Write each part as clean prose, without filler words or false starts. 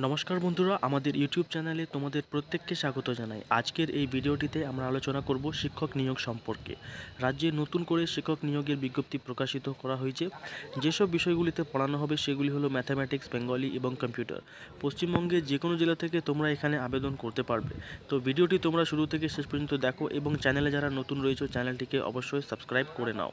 নমস্কার বন্ধুরা, আমাদের ইউটিউব চ্যানেলে তোমাদের প্রত্যেককে স্বাগত জানাই। আজকের এই ভিডিওটিতে আমরা আলোচনা করব শিক্ষক নিয়োগ সম্পর্কে। রাজ্যে নতুন করে শিক্ষক নিয়োগের বিজ্ঞপ্তি প্রকাশিত করা হয়েছে। যেসব বিষয়গুলিতে পড়ানো হবে সেগুলি হলো ম্যাথামেটিক্স, বেঙ্গলি এবং কম্পিউটার। পশ্চিমবঙ্গের যে কোনো জেলা থেকে তোমরা এখানে আবেদন করতে পারবে। তো ভিডিওটি তোমরা শুরু থেকে শেষ পর্যন্ত দেখো এবং চ্যানেলে যারা নতুন রয়েছে চ্যানেলটিকে অবশ্যই সাবস্ক্রাইব করে নাও।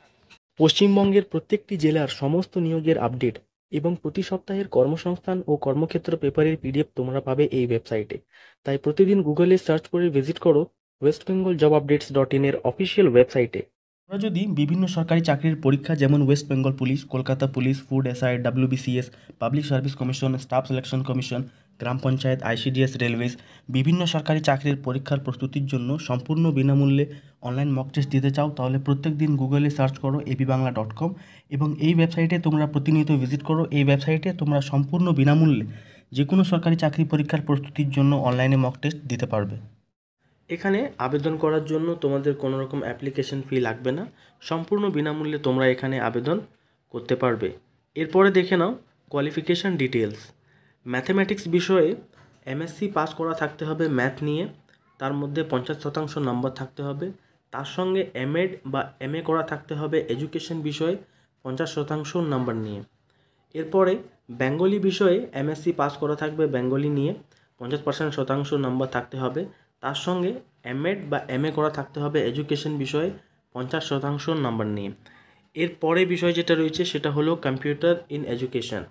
পশ্চিমবঙ্গের প্রত্যেকটি জেলার সমস্ত নিয়োগের আপডেট এবং প্রতি সপ্তাহের কর্মসংস্থান ও কর্মক্ষেত্র পেপারের পিডিএফ তোমরা পাবে এই ওয়েবসাইটে। তাই প্রতিদিন গুগলে সার্চ করে ভিজিট করো westbengaljobupdates.in এর অফিসিয়াল ওয়েবসাইটে। তোমরা যদি বিভিন্ন সরকারি চাকরির পরীক্ষা যেমন West Bengal police, Kolkata police, food SI, WBCS, public service commission, staff selection commission, গ্রাম পঞ্চায়েত, ICDS, রেলওয়েজ বিভিন্ন সরকারি চাকরির পরীক্ষার প্রস্তুতির জন্য সম্পূর্ণ বিনামূল্যে অনলাইন মক টেস্ট দিতে চাও তাহলে প্রত্যেক দিন গুগলে সার্চ করো apbangla.com এবং এই ওয়েবসাইটে তোমরা প্রতিনিয়ত ভিজিট করো। এই ওয়েবসাইটে তোমরা সম্পূর্ণ বিনামূল্যে যে কোনো সরকারি চাকরি পরীক্ষার প্রস্তুতির জন্য অনলাইনে মক টেস্ট দিতে পারবে। এখানে আবেদন করার জন্য তোমাদের কোনো রকম অ্যাপ্লিকেশন ফি লাগবে না, সম্পূর্ণ বিনামূল্যে তোমরা এখানে আবেদন করতে পারবে। এরপরে দেখে নাও কোয়ালিফিকেশান ডিটেলস। ম্যাথমেটিক্স বিষয়ে MSc পাস করা থাকতে হবে ম্যাথ নিয়ে, তার মধ্যে 50% নম্বর থাকতে হবে। তার সঙ্গে MEd বা MA করা থাকতে হবে এডুকেশন বিষয়ে 50% নাম্বার নিয়ে। এরপরে বেঙ্গলি বিষয়ে MSc পাস করা থাকবে বেঙ্গলি নিয়ে 50% নাম্বার থাকতে হবে। তার সঙ্গে MEd বা MA করা থাকতে হবে এডুকেশন বিষয়ে 50% নাম্বার নিয়ে। এরপরে বিষয় যেটা রয়েছে সেটা হলো কম্পিউটার ইন এডুকেশন।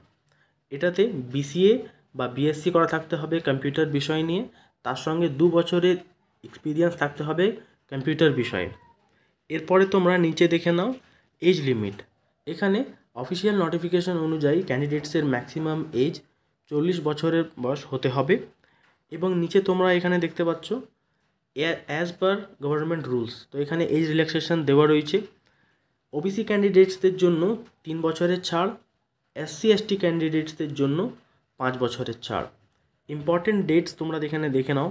এটাতে BCA বা BSc করা থাকতে হবে কম্পিউটার বিষয় নিয়ে, তার সঙ্গে 2 বছরের এক্সপিরিয়েন্স থাকতে হবে কম্পিউটার বিষয়ে। এরপরে তোমরা নিচে দেখে নাও এজ লিমিট। এখানে অফিসিয়াল নোটিফিকেশন অনুযায়ী ক্যান্ডিডেটসের ম্যাক্সিমাম এজ 40 বছরের বয়স হতে হবে। এবং নিচে তোমরা এখানে দেখতে পাচ্ছ অ্যাজ পার গভর্নমেন্ট রুলস, তো এখানে এজ রিল্যাক্সেশন দেওয়া রয়েছে। OBC ক্যান্ডিডেটসদের জন্য 3 বছরের ছাড়, SC/ST ক্যান্ডিডেটসদের জন্য 5 বছরের ছাড়। ইম্পর্টেন্ট ডেটস তোমরা এখানে দেখে নাও।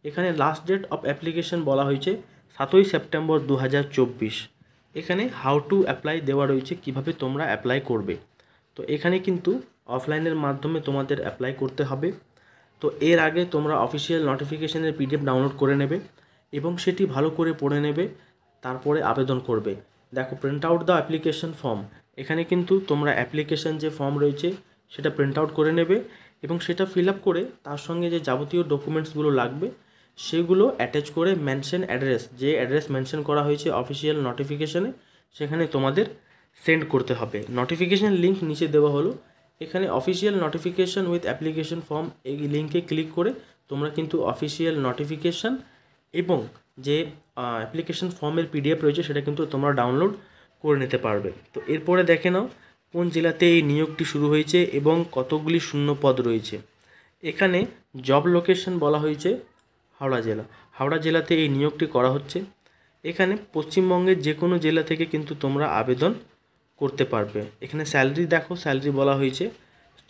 এখানে লাস্ট ডেট অফ অ্যাপ্লিকেশন বলা হয়েছে 7ই সেপ্টেম্বর 2024। এখানে হাউ টু অ্যাপ্লাই দেওয়া রয়েছে, কিভাবে তোমরা অ্যাপ্লাই করবে। তো এখানে কিন্তু অফলাইনের মাধ্যমে তোমাদের অ্যাপ্লাই করতে হবে। তো এর আগে তোমরা অফিসিয়াল নোটিফিকেশনের PDF ডাউনলোড করে নেবে এবং সেটি ভালো করে পড়ে নেবে, তারপরে আবেদন করবে। দেখো print out the application form, এখানে কিন্তু তোমরা অ্যাপ্লিকেশন যে ফর্ম রয়েছে সেটা প্রিন্ট আউট করে নেবে এবং সেটা ফিল আপ করে তার সঙ্গে যে যাবতীয় ডকুমেন্টসগুলো লাগবে সেগুলো অ্যাটাচ করে মেনশন অ্যাড্রেস, যে অ্যাড্রেস মেনশন করা হয়েছে অফিসিয়াল নোটিফিকেশনে সেখানে তোমাদের সেন্ড করতে হবে। নোটিফিকেশন লিঙ্ক নিচে দেওয়া হলো, এখানে official notification with application form এই লিঙ্কে ক্লিক করে তোমরা কিন্তু অফিসিয়াল নোটিফিকেশান এবং যে অ্যাপ্লিকেশন ফর্মের PDF রয়েছে সেটা কিন্তু তোমরা ডাউনলোড করে নিতে পারবে। তো এরপরে দেখে নাও কোন জেলাতে এই নিয়োগটি শুরু হয়েছে এবং কতগুলি শূন্য পদ রয়েছে। এখানে জব লোকেশন বলা হয়েছে হাওড়া জেলা। হাওড়া জেলাতে এই নিয়োগটি করা হচ্ছে। এখানে পশ্চিমবঙ্গের যে কোনো জেলা থেকে কিন্তু তোমরা আবেদন করতে পারবে। এখানে স্যালারি দেখো, স্যালারি বলা হয়েছে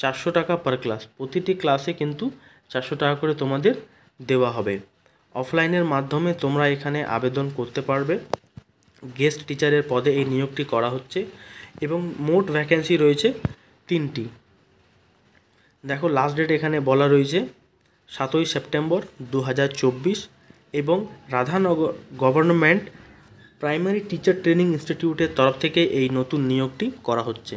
400 টাকা পার ক্লাস, প্রতিটি ক্লাসে কিন্তু 400 টাকা করে তোমাদের দেওয়া হবে। অফলাইনের মাধ্যমে তোমরা এখানে আবেদন করতে পারবে। গেস্ট টিচারের পদে এই নিয়োগটি করা হচ্ছে এবং মোট ভ্যাকেন্সি রয়েছে 3টি। দেখো লাস্ট ডেট এখানে বলা রয়েছে 7ই সেপ্টেম্বর 2024 এবং Radhanagar government primary teacher training ইনস্টিটিউটের তরফ থেকে এই নতুন নিয়োগটি করা হচ্ছে।